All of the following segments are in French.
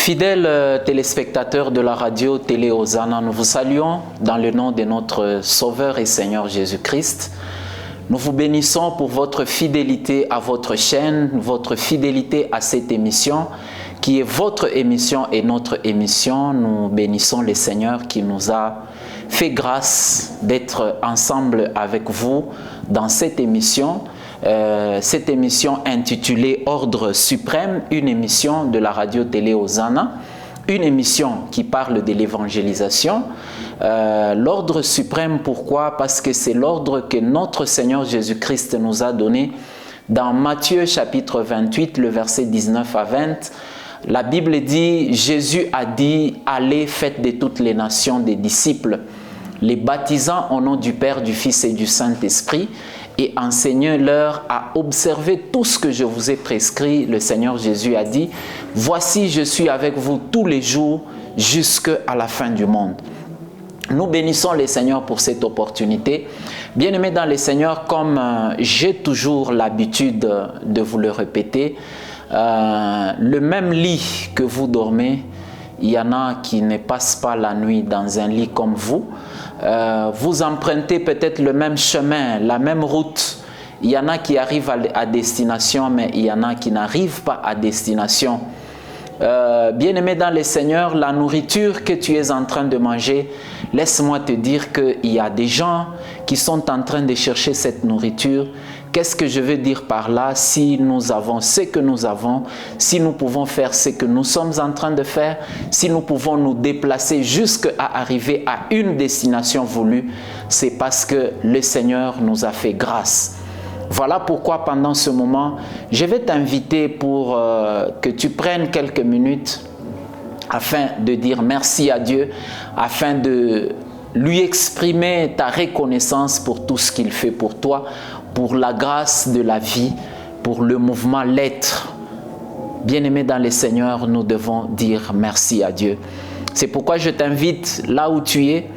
Fidèles téléspectateurs de la radio Télé Hosanna, nous vous saluons dans le nom de notre Sauveur et Seigneur Jésus-Christ. Nous vous bénissons pour votre fidélité à votre chaîne, votre fidélité à cette émission qui est votre émission et notre émission. Nous bénissons le Seigneur qui nous a fait grâce d'être ensemble avec vous dans cette émission intitulée Ordre suprême, une émission de la radio Télé Hosanna, une émission qui parle de l'évangélisation. L'ordre suprême, pourquoi? Parce que c'est l'ordre que notre Seigneur Jésus-Christ nous a donné dans Matthieu chapitre 28, le verset 19 à 20. La Bible dit, Jésus a dit, allez, faites de toutes les nations des disciples, les baptisant au nom du Père, du Fils et du Saint-Esprit, et enseignez-leur à observer tout ce que je vous ai prescrit. Le Seigneur Jésus a dit, voici, je suis avec vous tous les jours jusqu'à la fin du monde. Nous bénissons le Seigneur pour cette opportunité. Bien-aimés dans le Seigneur, comme j'ai toujours l'habitude de vous le répéter, le même lit que vous dormez, il y en a qui ne passent pas la nuit dans un lit comme vous. Vous empruntez peut-être le même chemin, la même route. Il y en a qui arrivent à destination, mais il y en a qui n'arrivent pas à destination. Bien-aimé dans le Seigneur, la nourriture que tu es en train de manger, laisse-moi te dire qu'il y a des gens qui sont en train de chercher cette nourriture. Qu'est-ce que je veux dire par là? Si nous avons ce que nous avons, si nous pouvons faire ce que nous sommes en train de faire, si nous pouvons nous déplacer jusqu'à arriver à une destination voulue, c'est parce que le Seigneur nous a fait grâce. Voilà pourquoi pendant ce moment, je vais t'inviter pour que tu prennes quelques minutes afin de dire merci à Dieu, afin de lui exprimer ta reconnaissance pour tout ce qu'il fait pour toi, pour la grâce de la vie, pour le mouvement l'être. Bien-aimé dans le Seigneur, nous devons dire merci à Dieu. C'est pourquoi je t'invite là où tu es,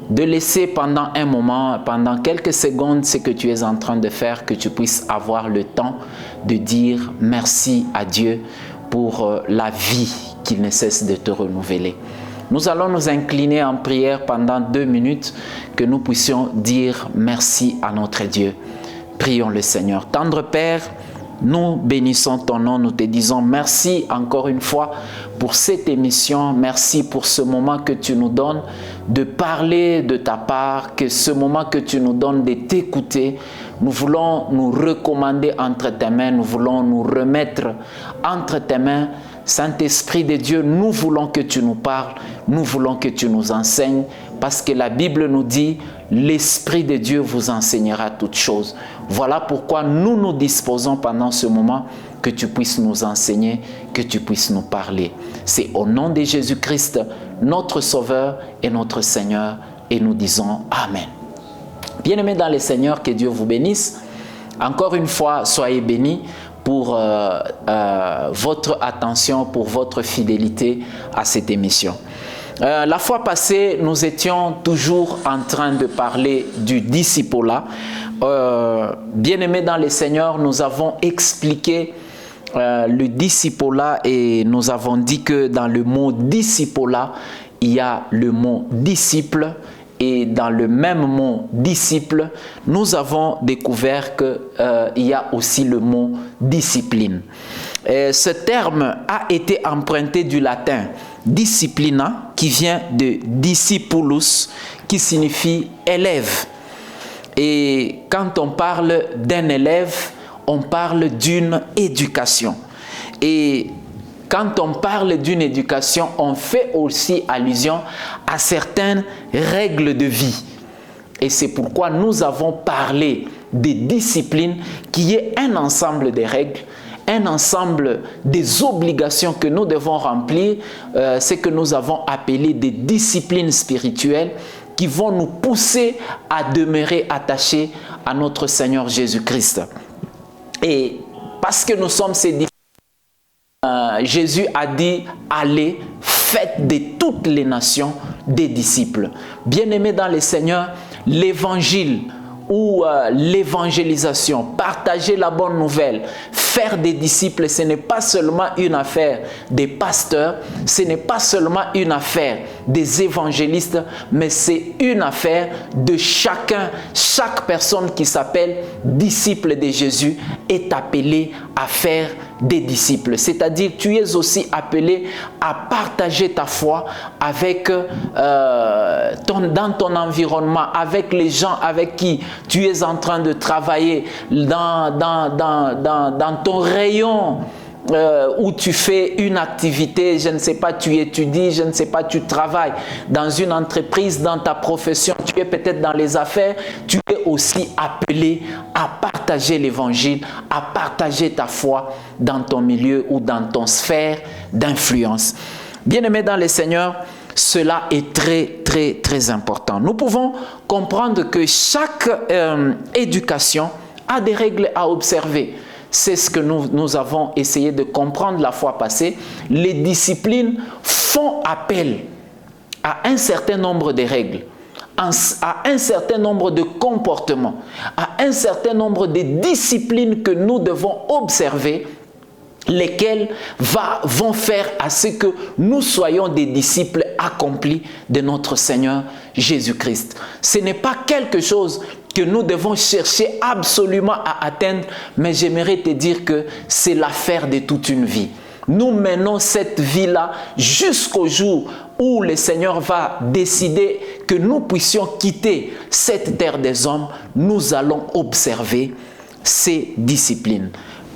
de laisser pendant un moment, pendant quelques secondes, ce que tu es en train de faire, que tu puisses avoir le temps de dire merci à Dieu pour la vie qu'il ne cesse de te renouveler. Nous allons nous incliner en prière pendant 2 minutes, que nous puissions dire merci à notre Dieu. Prions le Seigneur. Tendre Père, nous bénissons ton nom, nous te disons merci encore une fois pour cette émission. Merci pour ce moment que tu nous donnes de parler de ta part, que ce moment que tu nous donnes de t'écouter. Nous voulons nous recommander entre tes mains, nous voulons nous remettre entre tes mains. Saint-Esprit de Dieu, nous voulons que tu nous parles, nous voulons que tu nous enseignes, parce que la Bible nous dit, l'Esprit de Dieu vous enseignera toutes choses. Voilà pourquoi nous nous disposons pendant ce moment que tu puisses nous enseigner, que tu puisses nous parler. C'est au nom de Jésus-Christ, notre Sauveur et notre Seigneur, et nous disons Amen. Bien-aimés dans le Seigneur, que Dieu vous bénisse. Encore une fois, soyez bénis pour votre attention, pour votre fidélité à cette émission. La fois passée, nous étions toujours en train de parler du discipolat. Bien-aimés dans le Seigneur, nous avons expliqué le discipolat et nous avons dit que dans le mot discipolat, il y a le mot disciple. Et dans le même mot disciple, nous avons découvert qu'il y a aussi le mot discipline. Ce terme a été emprunté du latin disciplina, qui vient de discipulus, qui signifie élève. Et quand on parle d'un élève, on parle d'une éducation. Et quand on parle d'une éducation, on fait aussi allusion à certaines règles de vie. Et c'est pourquoi nous avons parlé des disciplines, qui est un ensemble de règles, un ensemble des obligations que nous devons remplir, ce que nous avons appelé des disciplines spirituelles, qui vont nous pousser à demeurer attachés à notre Seigneur Jésus-Christ. Et parce que nous sommes ces disciples, Jésus a dit, allez, faites de toutes les nations des disciples. Bien-aimés dans le Seigneur, l'évangile ou l'évangélisation, partager la bonne nouvelle, faire des disciples, ce n'est pas seulement une affaire des pasteurs, ce n'est pas seulement une affaire des évangélistes, mais c'est une affaire de chacun. Chaque personne qui s'appelle disciple de Jésus est appelée à faire des disciples. C'est-à-dire, tu es aussi appelé à partager ta foi avec dans ton environnement, avec les gens avec qui tu es en train de travailler, dans ton rayon où tu fais une activité, je ne sais pas, tu étudies, je ne sais pas, tu travailles dans une entreprise, dans ta profession, tu es peut-être dans les affaires, tu es aussi appelé à partager l'évangile, à partager ta foi dans ton milieu ou dans ton sphère d'influence. Bien-aimés dans le Seigneur, cela est très important. Nous pouvons comprendre que chaque éducation a des règles à observer. C'est ce que nous avons essayé de comprendre la fois passée. Les disciplines font appel à un certain nombre de règles, à un certain nombre de comportements, à un certain nombre de disciplines que nous devons observer, lesquels vont faire à ce que nous soyons des disciples accomplis de notre Seigneur Jésus-Christ. Ce n'est pas quelque chose que nous devons chercher absolument à atteindre, mais j'aimerais te dire que c'est l'affaire de toute une vie. Nous menons cette vie-là jusqu'au jour où le Seigneur va décider que nous puissions quitter cette terre des hommes. Nous allons observer ces disciplines.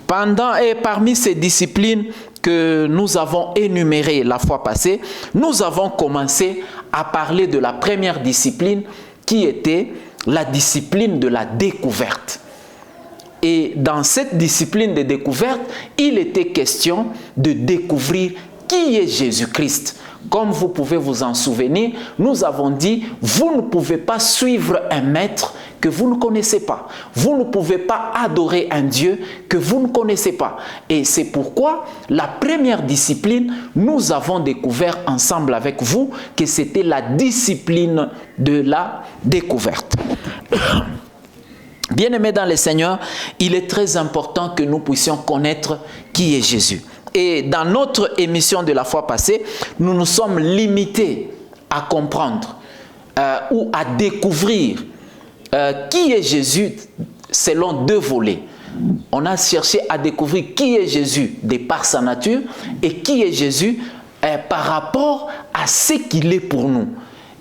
Parmi ces disciplines que nous avons énumérées la fois passée, nous avons commencé à parler de la première discipline qui était la discipline de la découverte. Et dans cette discipline de découverte, il était question de découvrir qui est Jésus-Christ. Comme vous pouvez vous en souvenir, nous avons dit, vous ne pouvez pas suivre un maître que vous ne connaissez pas. Vous ne pouvez pas adorer un Dieu que vous ne connaissez pas. Et c'est pourquoi la première discipline, nous avons découvert ensemble avec vous que c'était la discipline de la découverte. Bien-aimés dans le Seigneur, il est très important que nous puissions connaître qui est Jésus. Et dans notre émission de la fois passée, nous nous sommes limités à comprendre ou à découvrir qui est Jésus selon deux volets. On a cherché à découvrir qui est Jésus de par sa nature et qui est Jésus par rapport à ce qu'il est pour nous.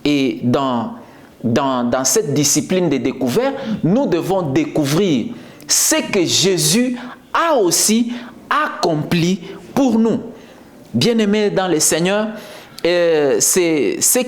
Et dans cette discipline de découverte, nous devons découvrir ce que Jésus a aussi accompli pour nous. Bien-aimés dans le Seigneur, c'est ce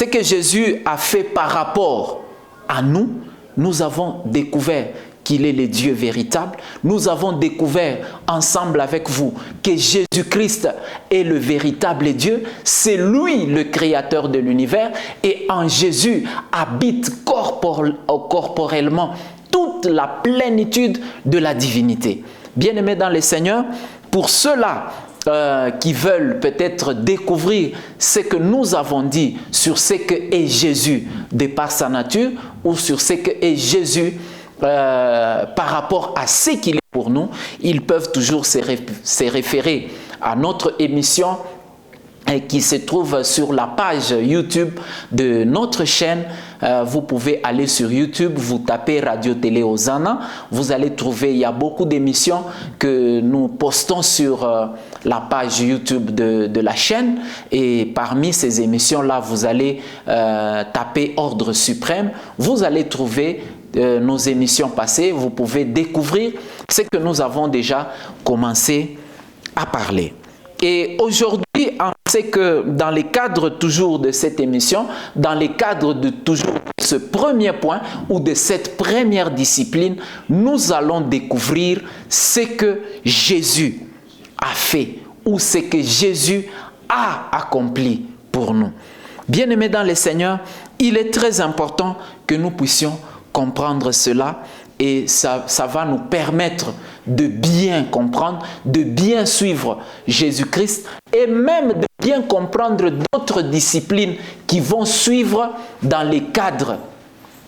que Jésus a fait par rapport à nous. Nous avons découvert qu'il est le Dieu véritable. Nous avons découvert ensemble avec vous que Jésus-Christ est le véritable Dieu. C'est lui le créateur de l'univers et en Jésus habite corporellement toute la plénitude de la divinité. Bien-aimés dans le Seigneur, pour ceux-là qui veulent peut-être découvrir ce que nous avons dit sur ce qu'est Jésus de par sa nature ou sur ce qu'est Jésus par rapport à ce qu'il est pour nous, ils peuvent toujours se référer à notre émission qui se trouve sur la page YouTube de notre chaîne. Vous pouvez aller sur YouTube, vous tapez Radio Télé Hosanna, vous allez trouver, il y a beaucoup d'émissions que nous postons sur la page YouTube de la chaîne, et parmi ces émissions-là, vous allez taper Ordre Suprême, vous allez trouver nos émissions passées, vous pouvez découvrir ce que nous avons déjà commencé à parler. Et aujourd'hui, on sait que dans le cadre toujours de cette émission, dans le cadre de toujours ce premier point ou de cette première discipline, nous allons découvrir ce que Jésus a fait ou ce que Jésus a accompli pour nous. Bien-aimés dans le Seigneur, il est très important que nous puissions comprendre cela. Et ça va nous permettre de bien comprendre, de bien suivre Jésus-Christ et même de bien comprendre d'autres disciplines qui vont suivre dans les cadres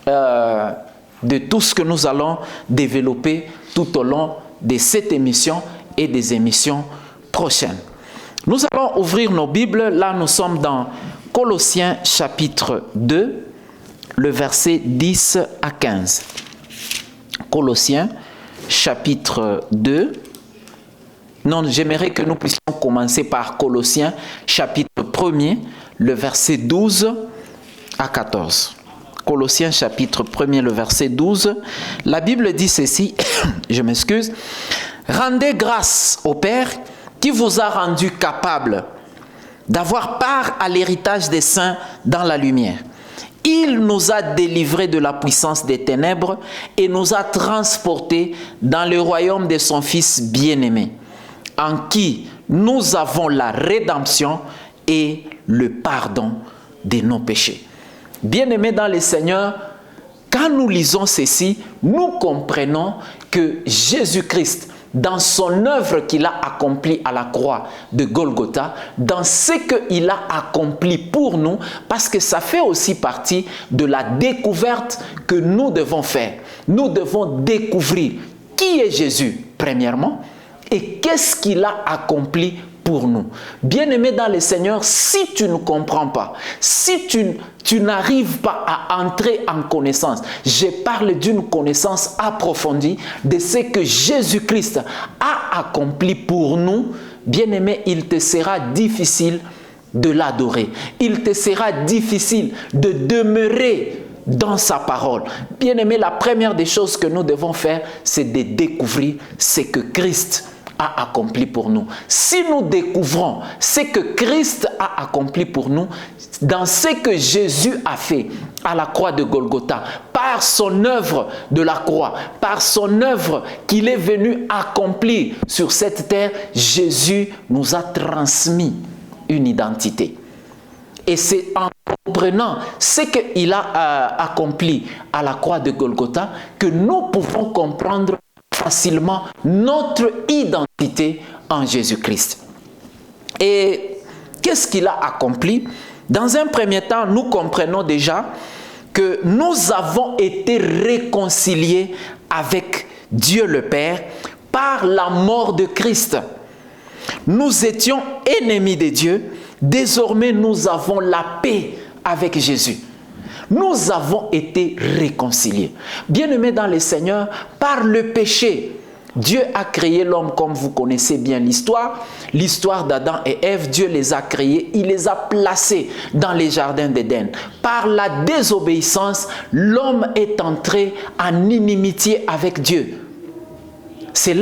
de tout ce que nous allons développer tout au long de cette émission et des émissions prochaines. Nous allons ouvrir nos Bibles. Là, nous sommes dans Colossiens chapitre 2, le verset 10 à 15. Colossiens chapitre 2. Non, j'aimerais que nous puissions commencer par Colossiens chapitre 1er, le verset 12 à 14. Colossiens chapitre 1er, le verset 12. La Bible dit ceci, je m'excuse. « Rendez grâce au Père qui vous a rendu capable d'avoir part à l'héritage des saints dans la lumière. Il nous a délivrés de la puissance des ténèbres et nous a transportés dans le royaume de son Fils bien-aimé, en qui nous avons la rédemption et le pardon de nos péchés. » Bien-aimés dans le Seigneur, quand nous lisons ceci, nous comprenons que Jésus-Christ, dans son œuvre qu'il a accomplie à la croix de Golgotha, dans ce qu'il a accompli pour nous, parce que ça fait aussi partie de la découverte que nous devons faire. Nous devons découvrir qui est Jésus, premièrement, et qu'est-ce qu'il a accompli pour nous. Bien-aimé dans le Seigneur, si tu ne comprends pas, si tu n'arrives pas à entrer en connaissance, je parle d'une connaissance approfondie de ce que Jésus-Christ a accompli pour nous, bien-aimé, il te sera difficile de l'adorer. Il te sera difficile de demeurer dans sa parole. Bien-aimé, la première des choses que nous devons faire, c'est de découvrir ce que Christ a accompli pour nous. Si nous découvrons ce que Christ a accompli pour nous, dans ce que Jésus a fait à la croix de Golgotha, par son œuvre de la croix, par son œuvre qu'il est venu accomplir sur cette terre, Jésus nous a transmis une identité. Et c'est en comprenant ce qu'il a accompli à la croix de Golgotha que nous pouvons comprendre facilement notre identité en Jésus-Christ. Et qu'est-ce qu'il a accompli? Dans un premier temps, nous comprenons déjà que nous avons été réconciliés avec Dieu le Père par la mort de Christ. Nous étions ennemis de Dieu, désormais nous avons la paix avec Jésus. Nous avons été réconciliés. Bien-aimés dans le Seigneur, par le péché, Dieu a créé l'homme comme vous connaissez bien l'histoire d'Adam et Ève. Dieu les a créés, il les a placés dans les jardins d'Éden. Par la désobéissance, l'homme est entré en inimitié avec Dieu. C'est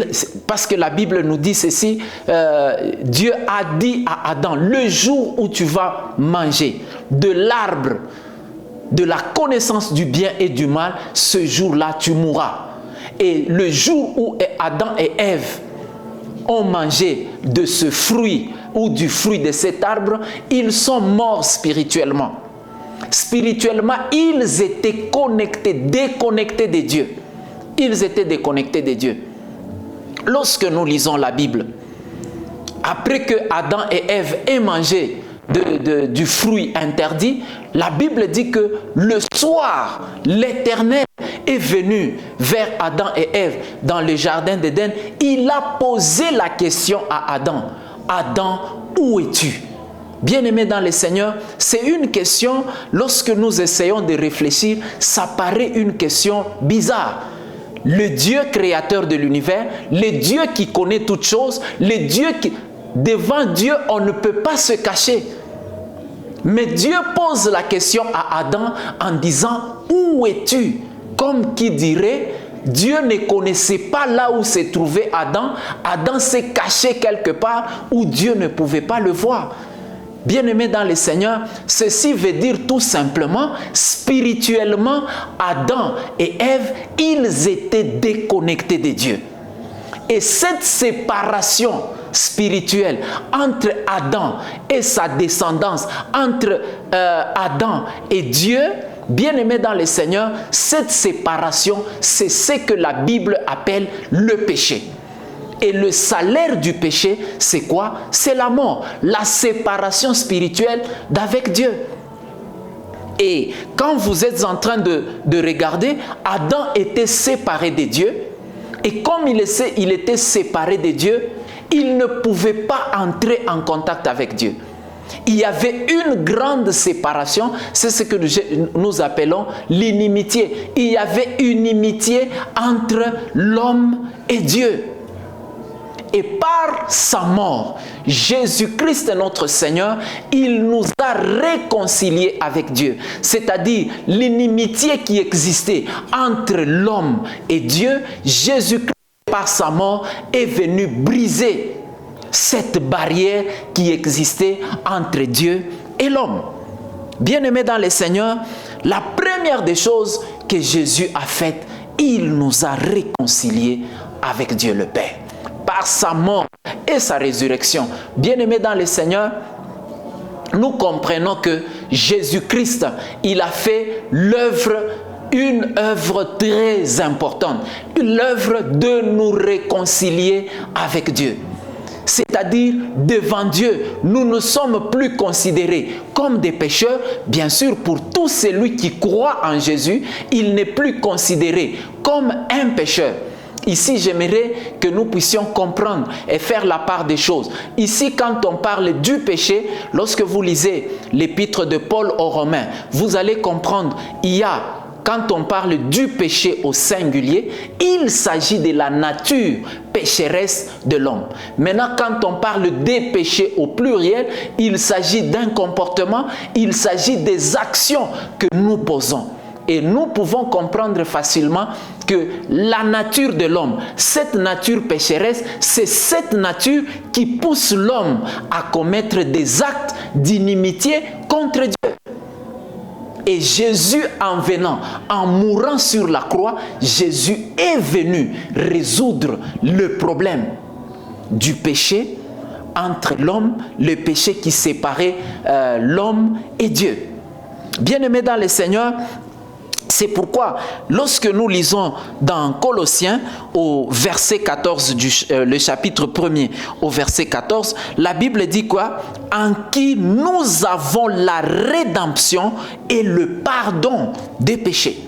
parce que la Bible nous dit ceci, Dieu a dit à Adam, le jour où tu vas manger de l'arbre de la connaissance du bien et du mal, ce jour-là tu mourras. Et le jour où Adam et Ève ont mangé de ce fruit ou du fruit de cet arbre, ils sont morts spirituellement. Spirituellement, ils étaient déconnectés de Dieu. Ils étaient déconnectés de Dieu. Lorsque nous lisons la Bible, après que Adam et Ève aient mangé du fruit interdit, la Bible dit que le soir, l'Éternel est venu vers Adam et Ève dans le jardin d'Éden. Il a posé la question à Adam. Adam, où es-tu? Bien-aimé dans le Seigneur, c'est une question, lorsque nous essayons de réfléchir, ça paraît une question bizarre. Le Dieu créateur de l'univers, le Dieu qui connaît toutes choses, le Dieu qui... Devant Dieu, on ne peut pas se cacher. Mais Dieu pose la question à Adam en disant « Où es-tu » Comme qui dirait, Dieu ne connaissait pas là où se trouvait Adam. Adam s'est caché quelque part où Dieu ne pouvait pas le voir. Bien-aimés dans le Seigneur, ceci veut dire tout simplement, spirituellement, Adam et Ève, ils étaient déconnectés de Dieu. Et cette séparation spirituelle entre Adam et sa descendance, entre Adam et Dieu, bien-aimés dans le Seigneur, cette séparation, c'est ce que la Bible appelle le péché. Et le salaire du péché, c'est quoi? C'est la mort, la séparation spirituelle d'avec Dieu. Et quand vous êtes en train de regarder, Adam était séparé de Dieu. Et comme il était séparé de Dieu, il ne pouvait pas entrer en contact avec Dieu. Il y avait une grande séparation, c'est ce que nous appelons l'inimitié. Il y avait une inimitié entre l'homme et Dieu. Et par sa mort, Jésus-Christ notre Seigneur, il nous a réconciliés avec Dieu. C'est-à-dire l'inimitié qui existait entre l'homme et Dieu, Jésus-Christ par sa mort est venu briser cette barrière qui existait entre Dieu et l'homme. Bien-aimés dans le Seigneur, la première des choses que Jésus a faites, il nous a réconciliés avec Dieu le Père. Par sa mort et sa résurrection. Bien-aimés dans le Seigneur, nous comprenons que Jésus-Christ, il a fait une œuvre très importante, l'œuvre de nous réconcilier avec Dieu. C'est-à-dire, devant Dieu, nous ne sommes plus considérés comme des pécheurs. Bien sûr, pour tout celui qui croit en Jésus, il n'est plus considéré comme un pécheur. Ici, j'aimerais que nous puissions comprendre et faire la part des choses. Ici, quand on parle du péché, lorsque vous lisez l'épître de Paul aux Romains, vous allez comprendre, quand on parle du péché au singulier, il s'agit de la nature pécheresse de l'homme. Maintenant, quand on parle des péchés au pluriel, il s'agit d'un comportement, il s'agit des actions que nous posons. Et nous pouvons comprendre facilement que la nature de l'homme, cette nature pécheresse, c'est cette nature qui pousse l'homme à commettre des actes d'inimitié contre Dieu. Et Jésus, en venant, en mourant sur la croix, Jésus est venu résoudre le problème du péché entre l'homme, le péché qui séparait l'homme et Dieu. Bien-aimés dans le Seigneur, c'est pourquoi, lorsque nous lisons dans Colossiens, au verset 14, le chapitre 1er, au verset 14, la Bible dit quoi? En qui nous avons la rédemption et le pardon des péchés.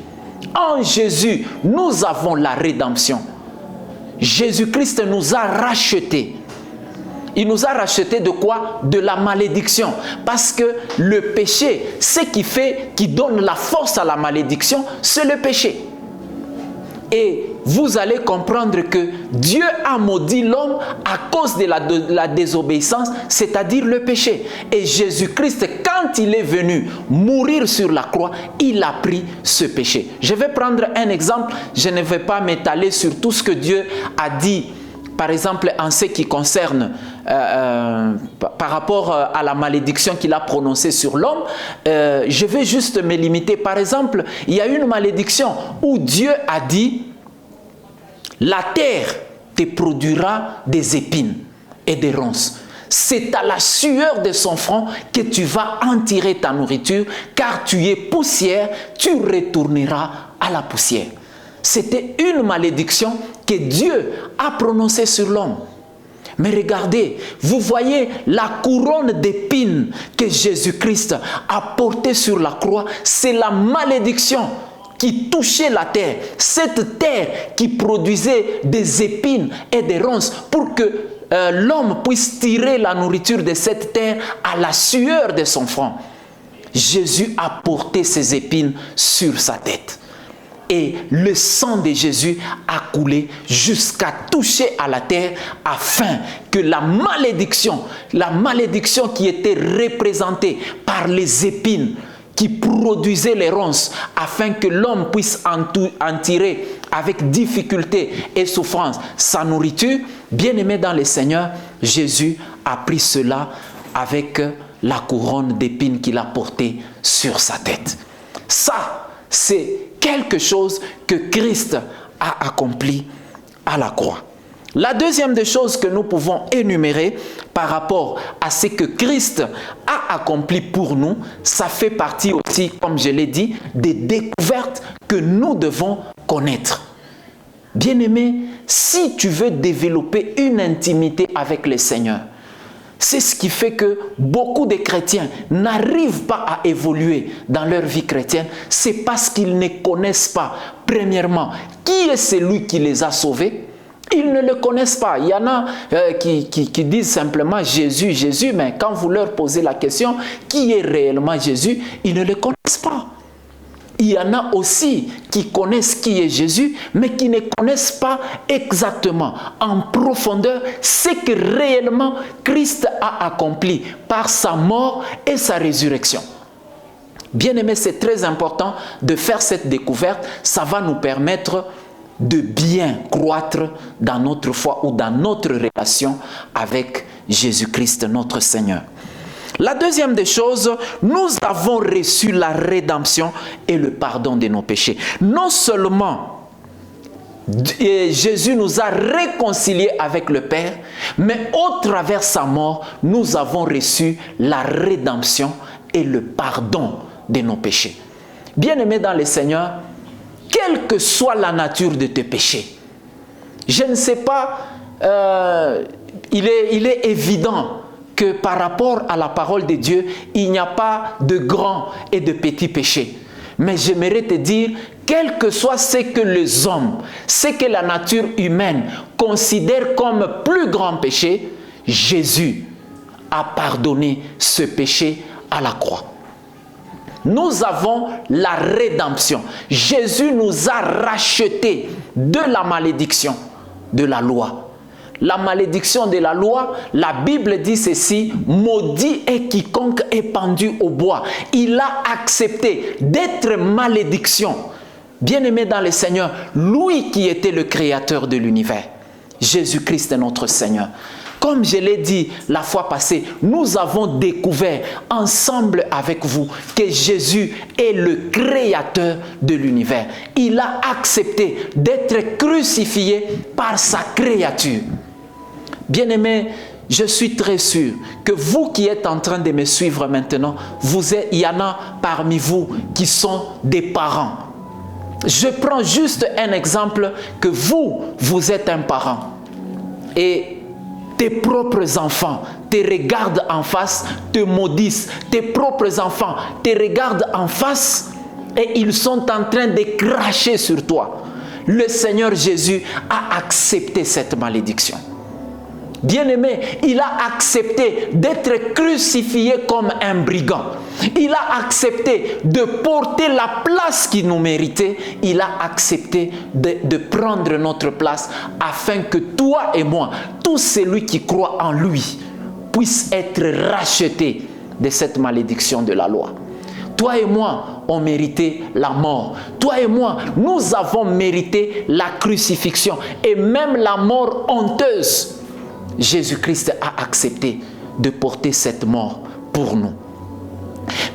En Jésus, nous avons la rédemption. Jésus-Christ nous a rachetés. Il nous a racheté de quoi? De la malédiction. Parce que le péché, ce qui donne la force à la malédiction, c'est le péché. Et vous allez comprendre que Dieu a maudit l'homme à cause de la désobéissance, c'est-à-dire le péché. Et Jésus-Christ, quand il est venu mourir sur la croix, il a pris ce péché. Je vais prendre un exemple, je ne vais pas m'étaler sur tout ce que Dieu a dit. Par exemple, en ce qui concerne, par rapport à la malédiction qu'il a prononcée sur l'homme, je vais juste me limiter. Par exemple, il y a une malédiction où Dieu a dit, la terre te produira des épines et des ronces. C'est à la sueur de son front que tu vas en tirer ta nourriture, car tu es poussière, tu retourneras à la poussière. C'était une malédiction que Dieu a prononcée sur l'homme. Mais regardez, vous voyez la couronne d'épines que Jésus-Christ a portée sur la croix, c'est la malédiction qui touchait la terre. Cette terre qui produisait des épines et des ronces pour que l'homme puisse tirer la nourriture de cette terre à la sueur de son front. Jésus a porté ces épines sur sa tête. Et le sang de Jésus a coulé jusqu'à toucher à la terre afin que la malédiction qui était représentée par les épines qui produisaient les ronces, afin que l'homme puisse en tirer avec difficulté et souffrance sa nourriture, bien-aimé dans le Seigneur, Jésus a pris cela avec la couronne d'épines qu'il a portée sur sa tête. Ça, c'est quelque chose que Christ a accompli à la croix. La deuxième des choses que nous pouvons énumérer par rapport à ce que Christ a accompli pour nous, ça fait partie aussi, comme je l'ai dit, des découvertes que nous devons connaître. Bien-aimé, si tu veux développer une intimité avec le Seigneur, C'est ce qui fait que beaucoup de chrétiens n'arrivent pas à évoluer dans leur vie chrétienne. C'est parce qu'ils ne connaissent pas, premièrement, qui est celui qui les a sauvés. Ils ne le connaissent pas. Il y en a qui disent simplement Jésus, Jésus, mais quand vous leur posez la question, qui est réellement Jésus, ils ne le connaissent pas. Il y en a aussi qui connaissent qui est Jésus, mais qui ne connaissent pas exactement, en profondeur, ce que réellement Christ a accompli par sa mort et sa résurrection. Bien-aimés, c'est très important de faire cette découverte. Ça va nous permettre de bien croître dans notre foi ou dans notre relation avec Jésus-Christ, notre Seigneur. La deuxième des choses, nous avons reçu la rédemption et le pardon de nos péchés. Non seulement Jésus nous a réconciliés avec le Père, mais au travers sa mort, nous avons reçu la rédemption et le pardon de nos péchés. Bien-aimés dans le Seigneur, quelle que soit la nature de tes péchés, je ne sais pas, il est évident que par rapport à la parole de Dieu, il n'y a pas de grands et de petits péchés. Mais j'aimerais te dire, quel que soit ce que les hommes, ce que la nature humaine considère comme plus grand péché, Jésus a pardonné ce péché à la croix. Nous avons la rédemption. Jésus nous a rachetés de la malédiction de la loi. La malédiction de la loi, la Bible dit ceci, maudit est quiconque est pendu au bois. Il a accepté d'être malédiction. Bien-aimé dans le Seigneur, lui qui était le créateur de l'univers, Jésus-Christ est notre Seigneur. Comme je l'ai dit la fois passée, nous avons découvert ensemble avec vous que Jésus est le créateur de l'univers. Il a accepté d'être crucifié par sa créature. Bien-aimés, je suis très sûr que vous qui êtes en train de me suivre maintenant, il y en a parmi vous qui sont des parents. Je prends juste un exemple que vous êtes un parent. Et tes propres enfants te regardent en face, te maudissent. Tes propres enfants te regardent en face et ils sont en train de cracher sur toi. Le Seigneur Jésus a accepté cette malédiction. Bien-aimé, il a accepté d'être crucifié comme un brigand. Il a accepté de porter la place qu'il nous méritait. Il a accepté de prendre notre place afin que toi et moi, tout celui qui croit en lui, puisse être racheté de cette malédiction de la loi. Toi et moi, on méritait la mort. Toi et moi, nous avons mérité la crucifixion et même la mort honteuse. Jésus-Christ a accepté de porter cette mort pour nous.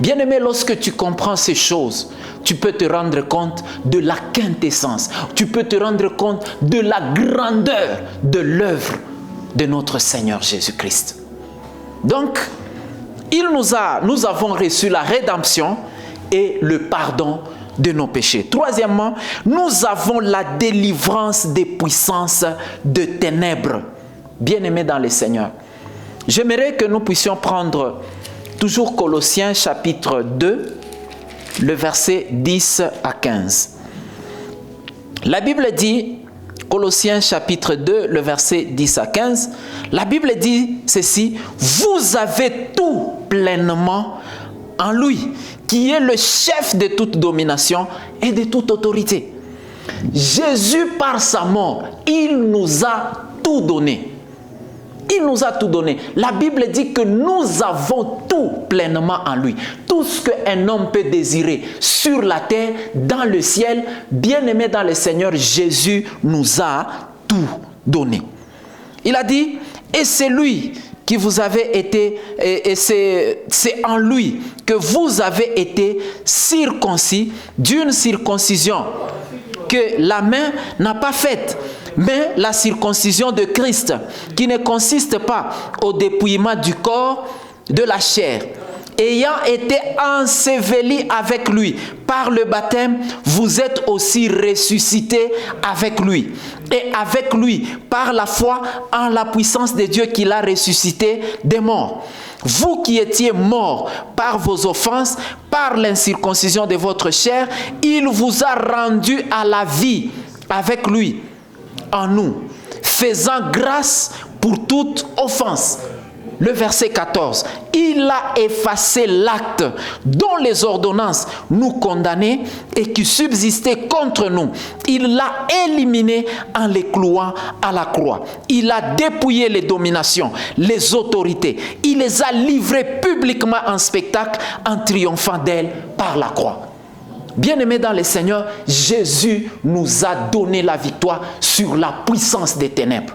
Bien-aimé, lorsque tu comprends ces choses, tu peux te rendre compte de la quintessence. Tu peux te rendre compte de la grandeur de l'œuvre de notre Seigneur Jésus-Christ. Donc, nous avons reçu la rédemption et le pardon de nos péchés. Troisièmement, nous avons la délivrance des puissances de ténèbres. Bien-aimés dans le Seigneur, j'aimerais que nous puissions prendre toujours Colossiens chapitre 2, le verset 10 à 15. La Bible dit, Colossiens chapitre 2, le verset 10 à 15, la Bible dit ceci, « Vous avez tout pleinement en lui, qui est le chef de toute domination et de toute autorité. » Jésus, par sa mort, il nous a tout donné. Il nous a tout donné. La Bible dit que nous avons tout pleinement en lui. Tout ce qu'un homme peut désirer sur la terre, dans le ciel, bien-aimé dans le Seigneur, Jésus nous a tout donné. Il a dit, et c'est lui qui vous avez été, et c'est en lui que vous avez été circoncis d'une circoncision que la main n'a pas faite, mais la circoncision de Christ, qui ne consiste pas au dépouillement du corps de la chair, ayant été ensevelis avec lui par le baptême, vous êtes aussi ressuscités avec lui. Et avec lui, par la foi en la puissance de Dieu qui l'a ressuscité des morts. Vous qui étiez morts par vos offenses, par l'incirconcision de votre chair, il vous a rendu à la vie avec lui, en nous, faisant grâce pour toute offense. Le verset 14, il a effacé l'acte dont les ordonnances nous condamnaient et qui subsistait contre nous. Il l'a éliminé en les clouant à la croix. Il a dépouillé les dominations, les autorités. Il les a livrées publiquement en spectacle en triomphant d'elles par la croix. Bien-aimés dans le Seigneur, Jésus nous a donné la victoire sur la puissance des ténèbres.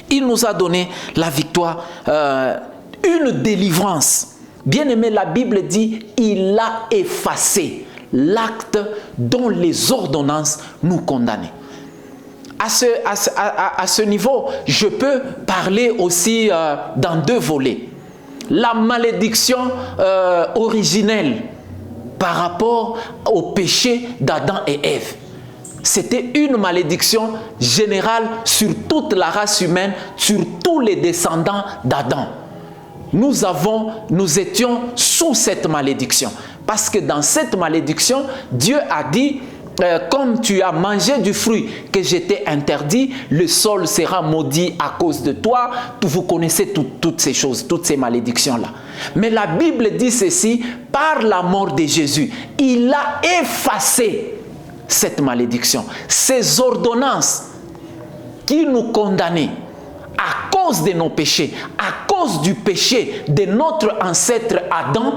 Il nous a donné la victoire, une délivrance. Bien-aimé, la Bible dit, il a effacé l'acte dont les ordonnances nous condamnaient. À ce niveau, je peux parler aussi dans deux volets. La malédiction originelle par rapport au péché d'Adam et Ève. C'était une malédiction générale sur toute la race humaine, sur tous les descendants d'Adam. Nous étions sous cette malédiction. Parce que dans cette malédiction, Dieu a dit, comme tu as mangé du fruit que je t'ai interdit, le sol sera maudit à cause de toi. Vous connaissez toutes ces choses, toutes ces malédictions-là. Mais la Bible dit ceci, par la mort de Jésus, il a effacé cette malédiction, ces ordonnances qui nous condamnaient à cause de nos péchés, à cause du péché de notre ancêtre Adam.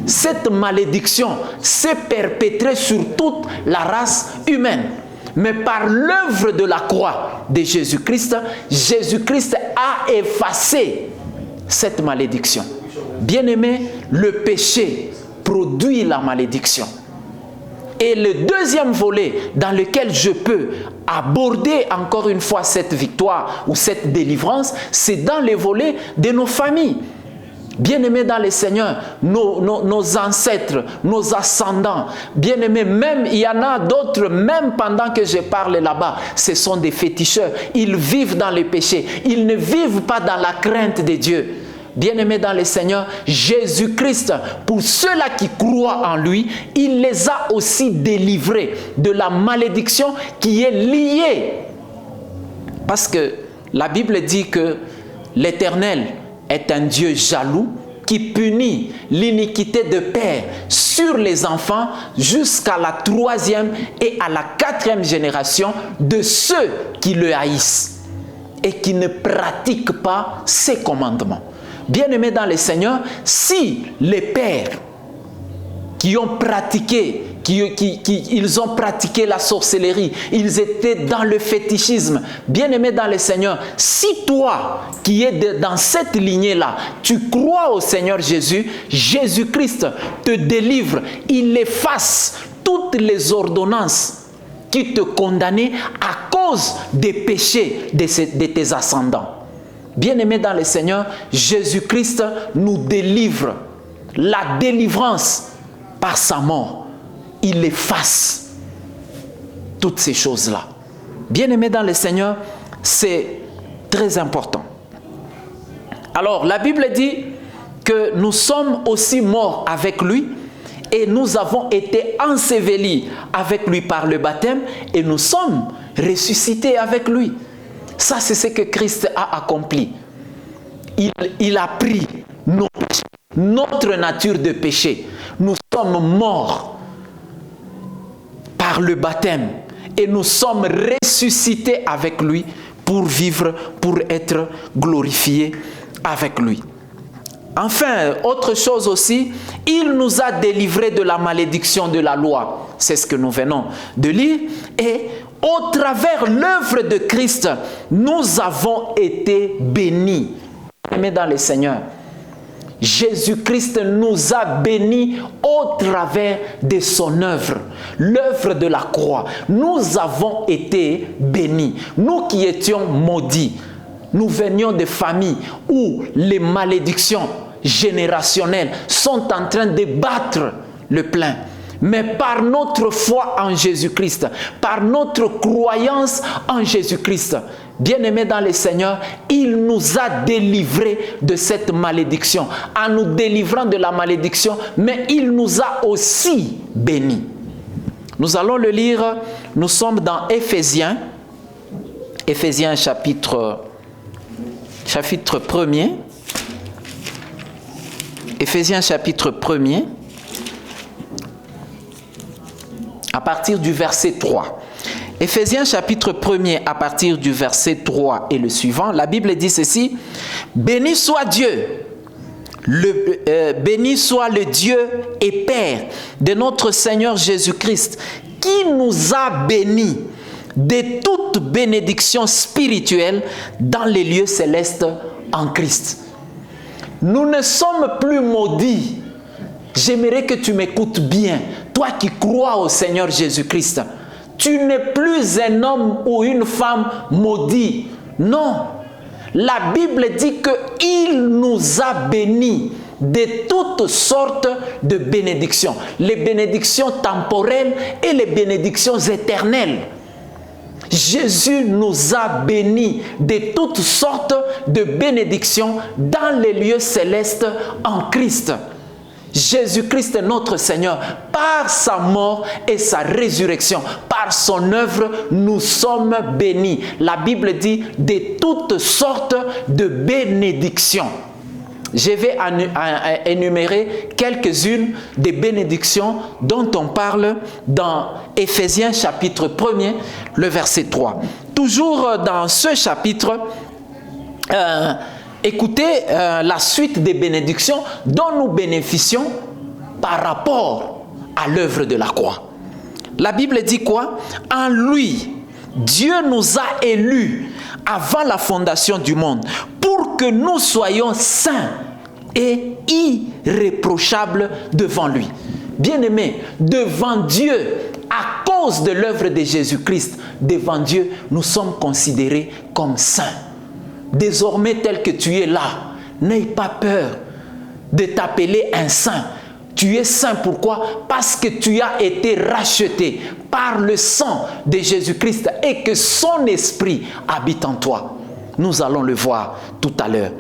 Cette malédiction s'est perpétrée sur toute la race humaine. Mais par l'œuvre de la croix de Jésus-Christ, Jésus-Christ a effacé cette malédiction. Bien-aimé, le péché produit la malédiction. Et le deuxième volet dans lequel je peux aborder encore une fois cette victoire ou cette délivrance, c'est dans les volets de nos familles. Bien-aimés dans le Seigneur, nos ancêtres, nos ascendants, bien-aimés, même il y en a d'autres, même pendant que je parle là-bas, ce sont des féticheurs. Ils vivent dans le péché. Ils ne vivent pas dans la crainte de Dieu. Bien-aimés dans le Seigneur, Jésus-Christ, pour ceux-là qui croient en lui, il les a aussi délivrés de la malédiction qui est liée. Parce que la Bible dit que l'Éternel est un Dieu jaloux qui punit l'iniquité de père sur les enfants jusqu'à la 3e et à la 4e génération de ceux qui le haïssent et qui ne pratiquent pas ses commandements. Bien-aimés dans le Seigneur, si les pères qui ont pratiqué, ils ont pratiqué la sorcellerie, ils étaient dans le fétichisme, bien-aimés dans le Seigneur, si toi qui es dans cette lignée-là, tu crois au Seigneur Jésus, Jésus-Christ te délivre, il efface toutes les ordonnances qui te condamnaient à cause des péchés de tes ascendants. Bien-aimés dans le Seigneur, Jésus-Christ nous délivre. La délivrance par sa mort, il efface toutes ces choses-là. Bien-aimés dans le Seigneur, c'est très important. Alors, la Bible dit que nous sommes aussi morts avec lui et nous avons été ensevelis avec lui par le baptême et nous sommes ressuscités avec lui. Ça, c'est ce que Christ a accompli. Il a pris notre nature de péché. Nous sommes morts par le baptême et nous sommes ressuscités avec lui pour vivre, pour être glorifiés avec lui. Enfin, autre chose aussi, il nous a délivrés de la malédiction de la loi. C'est ce que nous venons de lire. Et au travers l'œuvre de Christ, nous avons été bénis. Mais dans le Seigneur, Jésus-Christ nous a bénis au travers de son œuvre, l'œuvre de la croix. Nous avons été bénis. Nous qui étions maudits, nous venions de familles où les malédictions générationnels sont en train de battre le plein. Mais par notre foi en Jésus-Christ, par notre croyance en Jésus-Christ, bien-aimés dans le Seigneur, il nous a délivrés de cette malédiction. En nous délivrant de la malédiction, mais il nous a aussi bénis. Nous allons le lire, nous sommes dans Éphésiens, Éphésiens chapitre 1er. Éphésiens chapitre 1er. À partir du verset 3. Éphésiens chapitre 1er à partir du verset 3 et le suivant, la Bible dit ceci: béni soit Dieu, béni soit le Dieu et Père de notre Seigneur Jésus-Christ, qui nous a bénis de toute bénédiction spirituelle dans les lieux célestes en Christ. Nous ne sommes plus maudits. J'aimerais que tu m'écoutes bien. Toi qui crois au Seigneur Jésus-Christ, tu n'es plus un homme ou une femme maudit. Non. La Bible dit qu'il nous a bénis de toutes sortes de bénédictions. Les bénédictions temporelles et les bénédictions éternelles. Jésus nous a bénis de toutes sortes de bénédictions dans les lieux célestes en Christ. Jésus-Christ est notre Seigneur. Par sa mort et sa résurrection, par son œuvre, nous sommes bénis. La Bible dit de toutes sortes de bénédictions. Je vais énumérer quelques-unes des bénédictions dont on parle dans Éphésiens chapitre 1er, le verset 3. Toujours dans ce chapitre, écoutez la suite des bénédictions dont nous bénéficions par rapport à l'œuvre de la croix. La Bible dit quoi? En lui, Dieu nous a élus avant la fondation du monde pour que nous soyons saints et irréprochables devant lui. Bien-aimés, devant Dieu, à cause de l'œuvre de Jésus-Christ, devant Dieu, nous sommes considérés comme saints. Désormais, tel que tu es là, n'aie pas peur de t'appeler un saint. Tu es saint, pourquoi? Parce que tu as été racheté par le sang de Jésus-Christ et que son esprit habite en toi. Nous allons le voir tout à l'heure.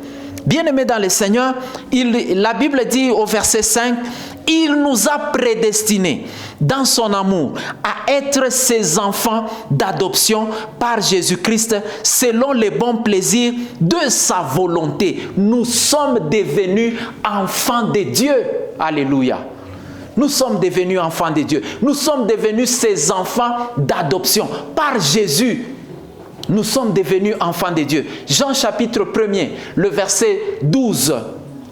Bien-aimés dans le Seigneur, la Bible dit au verset 5, « Il nous a prédestinés dans son amour à être ses enfants d'adoption par Jésus-Christ selon les bons plaisirs de sa volonté. » Nous sommes devenus enfants de Dieu. Alléluia. Nous sommes devenus enfants de Dieu. Nous sommes devenus ses enfants d'adoption par Jésus. Nous sommes devenus enfants de Dieu. Jean chapitre 1er, le verset 12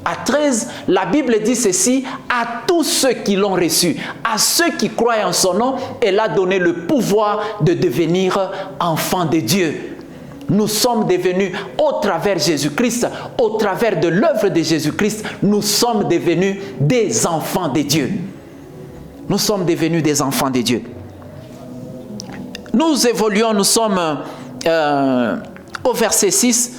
à 13, la Bible dit ceci: à tous ceux qui l'ont reçu, à ceux qui croient en son nom, elle a donné le pouvoir de devenir enfants de Dieu. Nous sommes devenus, au travers de Jésus-Christ, au travers de l'œuvre de Jésus-Christ, nous sommes devenus des enfants de Dieu. Nous sommes devenus des enfants de Dieu. Nous évoluons, nous sommes au verset 6,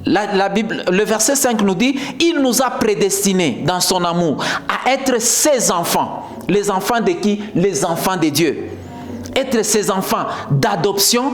la Bible, le verset 5 nous dit: il nous a prédestinés dans son amour à être ses enfants. Les enfants de qui? Les enfants de Dieu. Être ses enfants d'adoption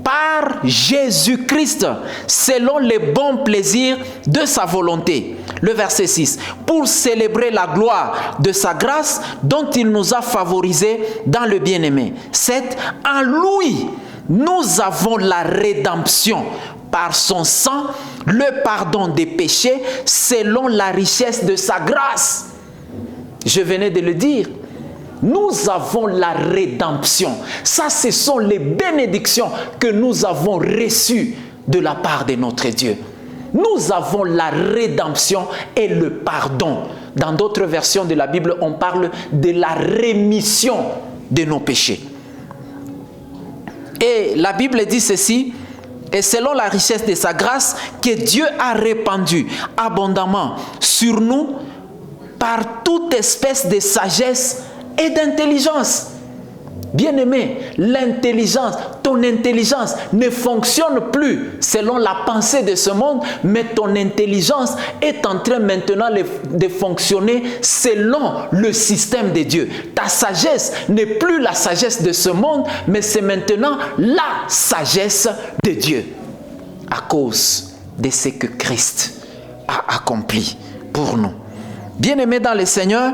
par Jésus-Christ, selon les bons plaisirs de sa volonté. Le verset 6, pour célébrer la gloire de sa grâce dont il nous a favorisés dans le bien-aimé. 7, en lui, nous avons la rédemption par son sang, le pardon des péchés, selon la richesse de sa grâce. Je venais de le dire. Nous avons la rédemption. Ça, ce sont les bénédictions que nous avons reçues de la part de notre Dieu. Nous avons la rédemption et le pardon. Dans d'autres versions de la Bible, on parle de la rémission de nos péchés. Et la Bible dit ceci: et selon la richesse de sa grâce que Dieu a répandue abondamment sur nous par toute espèce de sagesse et d'intelligence. Bien-aimé, l'intelligence, ton intelligence ne fonctionne plus selon la pensée de ce monde, mais ton intelligence est en train maintenant de fonctionner selon le système de Dieu. Ta sagesse n'est plus la sagesse de ce monde, mais c'est maintenant la sagesse de Dieu, à cause de ce que Christ a accompli pour nous. Bien-aimé dans le Seigneur,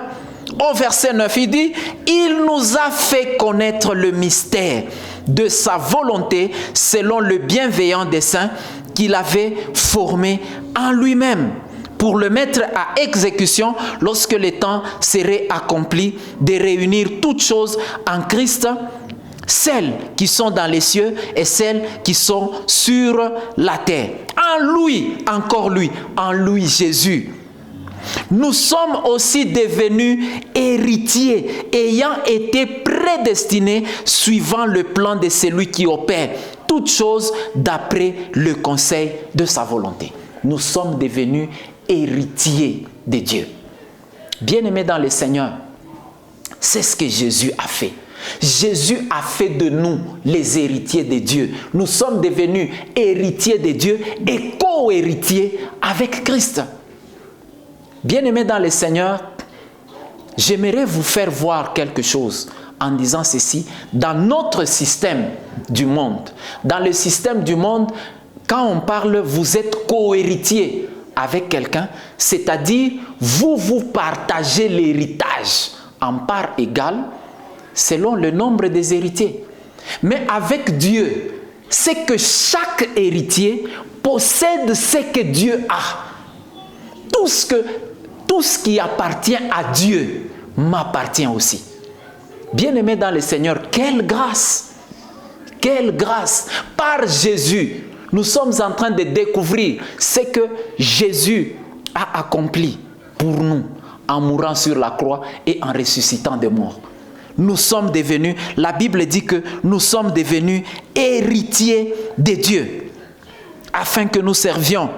au verset 9, il dit, « Il nous a fait connaître le mystère de sa volonté selon le bienveillant dessein qu'il avait formé en lui-même pour le mettre à exécution lorsque le temps serait accompli de réunir toutes choses en Christ, celles qui sont dans les cieux et celles qui sont sur la terre. En lui, encore lui, en lui Jésus. Nous sommes aussi devenus héritiers, ayant été prédestinés suivant le plan de celui qui opère toutes choses d'après le conseil de sa volonté. Nous sommes devenus héritiers de Dieu. Bien-aimés dans le Seigneur, c'est ce que Jésus a fait. Jésus a fait de nous les héritiers de Dieu. Nous sommes devenus héritiers de Dieu et co-héritiers avec Christ. Bien-aimés dans le Seigneur, j'aimerais vous faire voir quelque chose en disant ceci. Dans notre système du monde, dans le système du monde, quand on parle, vous êtes co-héritier avec quelqu'un, c'est-à-dire vous partagez l'héritage en part égale selon le nombre des héritiers. Mais avec Dieu, c'est que chaque héritier possède ce que Dieu a. Tout ce qui appartient à Dieu m'appartient aussi. Bien-aimé dans le Seigneur, quelle grâce! Quelle grâce! Par Jésus, nous sommes en train de découvrir ce que Jésus a accompli pour nous en mourant sur la croix et en ressuscitant des morts. Nous sommes devenus, la Bible dit que nous sommes devenus héritiers de Dieu afin que nous servions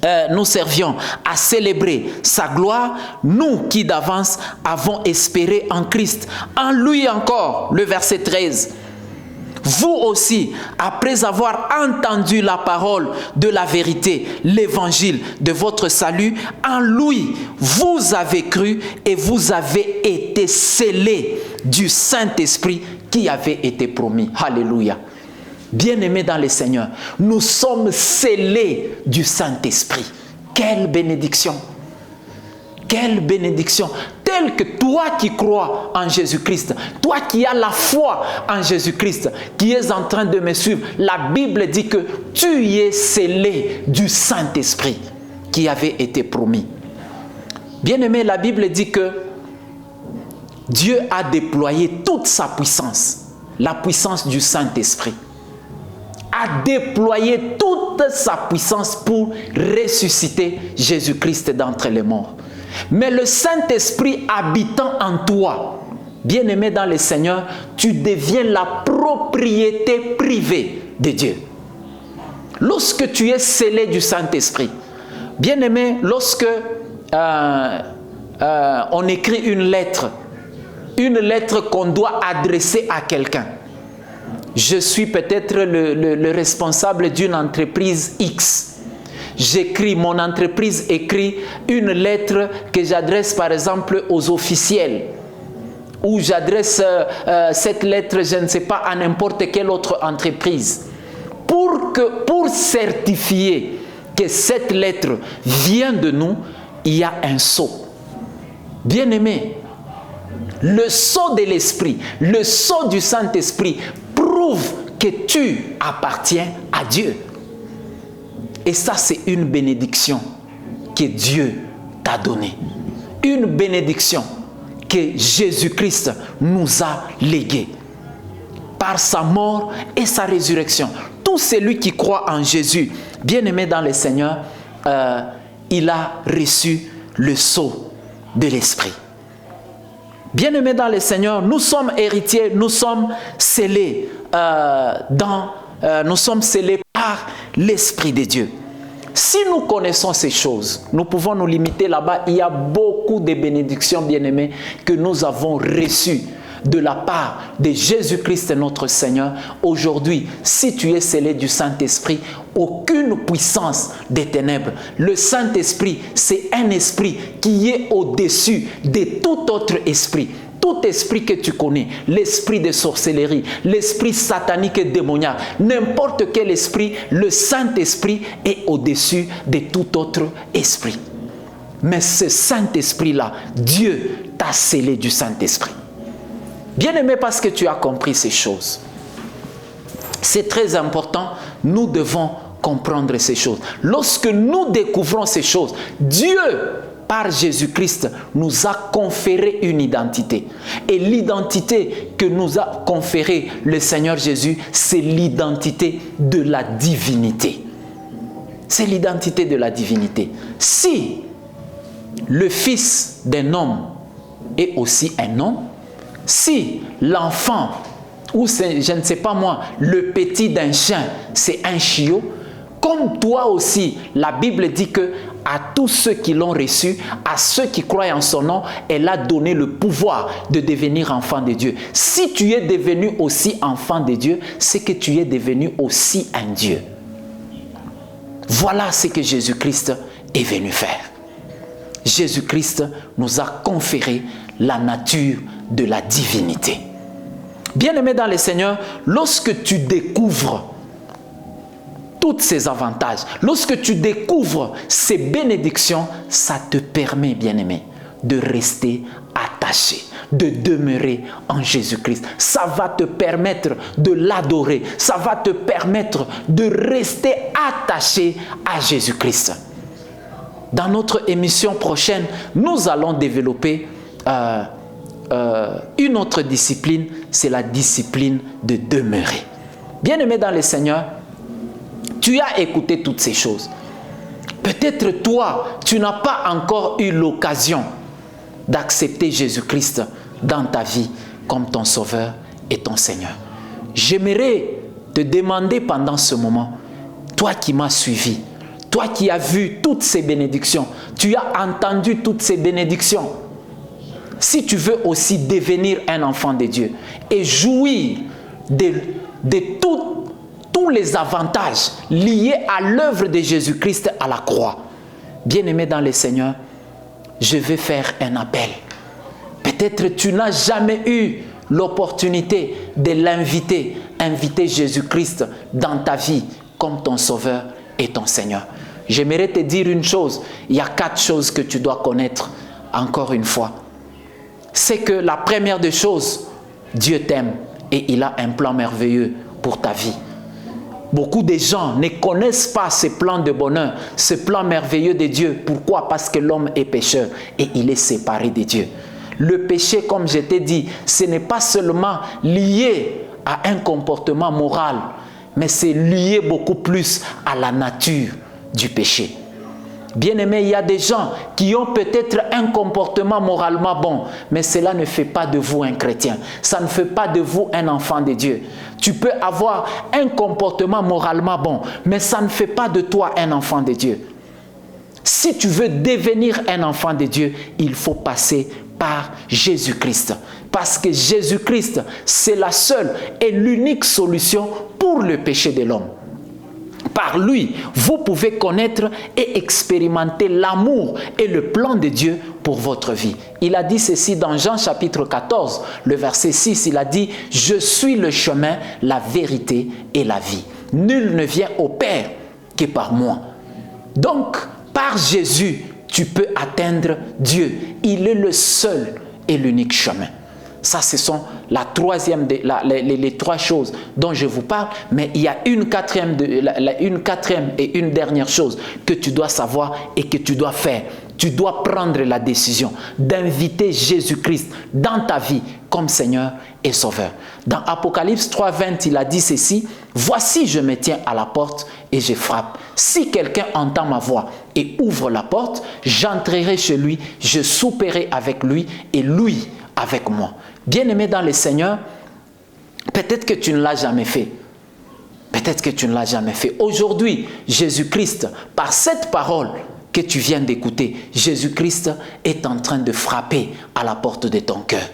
à célébrer sa gloire, nous qui d'avance avons espéré en Christ. En lui encore, le verset 13. Vous aussi, après avoir entendu la parole de la vérité, l'évangile de votre salut, en lui, vous avez cru et vous avez été scellés du Saint-Esprit qui avait été promis. Alléluia. Bien-aimés dans le Seigneur, nous sommes scellés du Saint-Esprit. Quelle bénédiction! Quelle bénédiction! Telle que toi qui crois en Jésus-Christ, toi qui as la foi en Jésus-Christ, qui es en train de me suivre, la Bible dit que tu es scellé du Saint-Esprit qui avait été promis. Bien-aimé, la Bible dit que Dieu a déployé toute sa puissance, la puissance du Saint-Esprit. A déployé toute sa puissance pour ressusciter Jésus-Christ d'entre les morts. Mais le Saint-Esprit habitant en toi, bien-aimé dans le Seigneur, tu deviens la propriété privée de Dieu. Lorsque tu es scellé du Saint-Esprit, bien-aimé, lorsque on écrit une lettre qu'on doit adresser à quelqu'un, je suis peut-être le responsable d'une entreprise X. J'écris, mon entreprise écrit une lettre que j'adresse par exemple aux officiels. Ou j'adresse cette lettre, je ne sais pas, à n'importe quelle autre entreprise. Pour certifier que cette lettre vient de nous, il y a un sceau. Bien-aimé, le sceau de l'Esprit, le sceau du Saint-Esprit prouve que tu appartiens à Dieu. Et ça, c'est une bénédiction que Dieu t'a donnée. Une bénédiction que Jésus-Christ nous a léguée par sa mort et sa résurrection. Tout celui qui croit en Jésus, bien-aimé dans le Seigneur, il a reçu le sceau de l'Esprit. Bien-aimés dans le Seigneur, nous sommes héritiers, nous sommes scellés nous sommes scellés par l'Esprit de Dieu. Si nous connaissons ces choses, nous pouvons nous limiter là-bas. Il y a beaucoup de bénédictions, bien-aimés, que nous avons reçues de la part de Jésus-Christ notre Seigneur, aujourd'hui, si tu es scellé du Saint-Esprit, aucune puissance des ténèbres. Le Saint-Esprit, c'est un esprit qui est au-dessus de tout autre esprit. Tout esprit que tu connais, l'esprit de sorcellerie, l'esprit satanique et démoniaque, n'importe quel esprit, le Saint-Esprit est au-dessus de tout autre esprit. Mais ce Saint-Esprit-là, Dieu t'a scellé du Saint-Esprit. Bien-aimé, parce que tu as compris ces choses. C'est très important, nous devons comprendre ces choses. Lorsque nous découvrons ces choses, Dieu, par Jésus-Christ, nous a conféré une identité. Et l'identité que nous a conférée le Seigneur Jésus, c'est l'identité de la divinité. C'est l'identité de la divinité. Si le fils d'un homme est aussi un homme, si l'enfant, ou je ne sais pas moi, le petit d'un chien, c'est un chiot, comme toi aussi, la Bible dit que à tous ceux qui l'ont reçu, à ceux qui croient en son nom, elle a donné le pouvoir de devenir enfant de Dieu. Si tu es devenu aussi enfant de Dieu, c'est que tu es devenu aussi un Dieu. Voilà ce que Jésus-Christ est venu faire. Jésus-Christ nous a conféré la nature de la divinité. Bien-aimé dans le Seigneur, lorsque tu découvres tous ces avantages, lorsque tu découvres ces bénédictions, ça te permet, bien-aimé, de rester attaché, de demeurer en Jésus-Christ. Ça va te permettre de l'adorer, ça va te permettre de rester attaché à Jésus-Christ. Dans notre émission prochaine, nous allons développer une autre discipline, c'est la discipline de demeurer. Bien-aimé dans le Seigneur, tu as écouté toutes ces choses. Peut-être toi, tu n'as pas encore eu l'occasion d'accepter Jésus-Christ dans ta vie comme ton Sauveur et ton Seigneur. J'aimerais te demander pendant ce moment, toi qui m'as suivi, toi qui as vu toutes ces bénédictions, tu as entendu toutes ces bénédictions. Si tu veux aussi devenir un enfant de Dieu et jouir de tous les avantages liés à l'œuvre de Jésus-Christ à la croix, bien-aimé dans le Seigneur, je vais faire un appel. Peut-être tu n'as jamais eu l'opportunité de l'inviter, inviter Jésus-Christ dans ta vie comme ton Sauveur et ton Seigneur. J'aimerais te dire une chose, il y a 4 choses que tu dois connaître encore une fois. C'est que la première des choses, Dieu t'aime et il a un plan merveilleux pour ta vie. Beaucoup de gens ne connaissent pas ce plan de bonheur, ce plan merveilleux de Dieu. Pourquoi? Parce que l'homme est pécheur et il est séparé de Dieu. Le péché, comme je t'ai dit, ce n'est pas seulement lié à un comportement moral, mais c'est lié beaucoup plus à la nature du péché. Bien-aimé, il y a des gens qui ont peut-être un comportement moralement bon, mais cela ne fait pas de vous un chrétien. Ça ne fait pas de vous un enfant de Dieu. Tu peux avoir un comportement moralement bon, mais ça ne fait pas de toi un enfant de Dieu. Si tu veux devenir un enfant de Dieu, il faut passer par Jésus-Christ. Parce que Jésus-Christ, c'est la seule et l'unique solution pour le péché de l'homme. Par lui, vous pouvez connaître et expérimenter l'amour et le plan de Dieu pour votre vie. Il a dit ceci dans Jean chapitre 14, le verset 6, il a dit « Je suis le chemin, la vérité et la vie. Nul ne vient au Père que par moi. » Donc, par Jésus, tu peux atteindre Dieu. Il est le seul et l'unique chemin. Ça, ce sont les 3 choses dont je vous parle, mais il y a une quatrième et une dernière chose que tu dois savoir et que tu dois faire. Tu dois prendre la décision d'inviter Jésus-Christ dans ta vie comme Seigneur et Sauveur. Dans Apocalypse 3:20, il a dit ceci, « Voici, je me tiens à la porte et je frappe. Si quelqu'un entend ma voix et ouvre la porte, j'entrerai chez lui, je souperai avec lui et lui avec moi. » Bien-aimé dans le Seigneur, peut-être que tu ne l'as jamais fait. Peut-être que tu ne l'as jamais fait. Aujourd'hui, Jésus-Christ, par cette parole que tu viens d'écouter, Jésus-Christ est en train de frapper à la porte de ton cœur.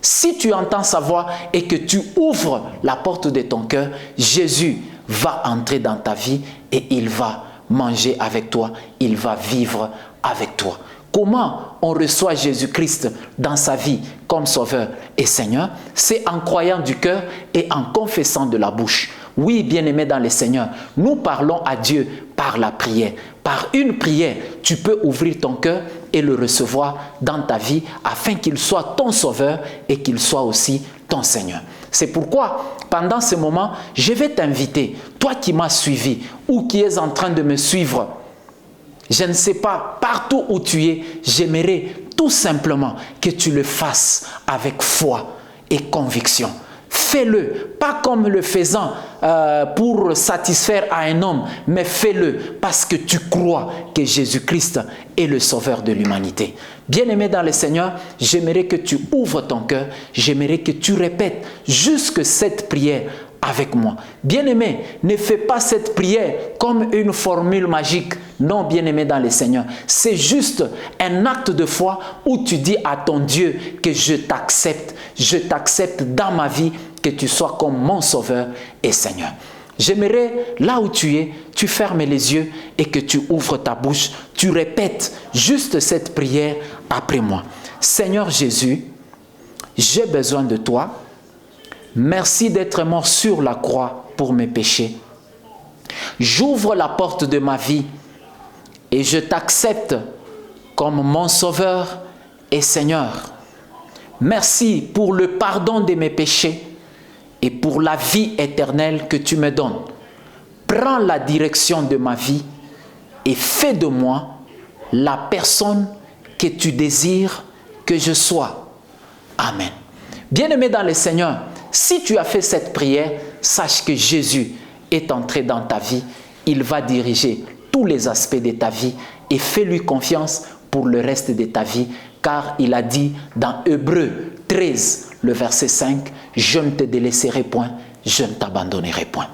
Si tu entends sa voix et que tu ouvres la porte de ton cœur, Jésus va entrer dans ta vie et il va manger avec toi, il va vivre avec toi. Comment on reçoit Jésus-Christ dans sa vie comme Sauveur et Seigneur? C'est en croyant du cœur et en confessant de la bouche. Oui, bien-aimés dans le Seigneur, nous parlons à Dieu par la prière. Par une prière, tu peux ouvrir ton cœur et le recevoir dans ta vie afin qu'il soit ton Sauveur et qu'il soit aussi ton Seigneur. C'est pourquoi, pendant ce moment, je vais t'inviter, toi qui m'as suivi ou qui es en train de me suivre, je ne sais pas, partout où tu es, j'aimerais tout simplement que tu le fasses avec foi et conviction. Fais-le, pas comme le faisant pour satisfaire à un homme, mais fais-le parce que tu crois que Jésus-Christ est le Sauveur de l'humanité. Bien-aimé dans le Seigneur, j'aimerais que tu ouvres ton cœur, j'aimerais que tu répètes jusque cette prière avec moi. Bien-aimé, ne fais pas cette prière comme une formule magique. Non, bien-aimé dans le Seigneur. C'est juste un acte de foi où tu dis à ton Dieu que je t'accepte dans ma vie, que tu sois comme mon Sauveur et Seigneur. J'aimerais, là où tu es, tu fermes les yeux et que tu ouvres ta bouche, tu répètes juste cette prière après moi. Seigneur Jésus, j'ai besoin de toi. Merci d'être mort sur la croix pour mes péchés. J'ouvre la porte de ma vie et je t'accepte comme mon Sauveur et Seigneur. Merci pour le pardon de mes péchés et pour la vie éternelle que tu me donnes. Prends la direction de ma vie et fais de moi la personne que tu désires que je sois. Amen. Bien-aimé dans le Seigneur, si tu as fait cette prière, sache que Jésus est entré dans ta vie. Il va diriger tous les aspects de ta vie et fais-lui confiance pour le reste de ta vie, car il a dit dans Hébreux 13, le verset 5, « Je ne te délaisserai point, je ne t'abandonnerai point. »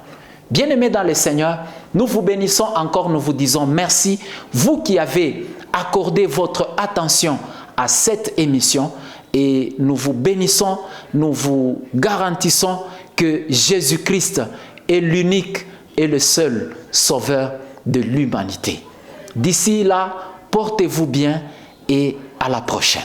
Bien-aimés dans le Seigneur, nous vous bénissons encore, nous vous disons merci. Vous qui avez accordé votre attention à cette émission, et nous vous bénissons, nous vous garantissons que Jésus-Christ est l'unique et le seul Sauveur de l'humanité. D'ici là, portez-vous bien et à la prochaine.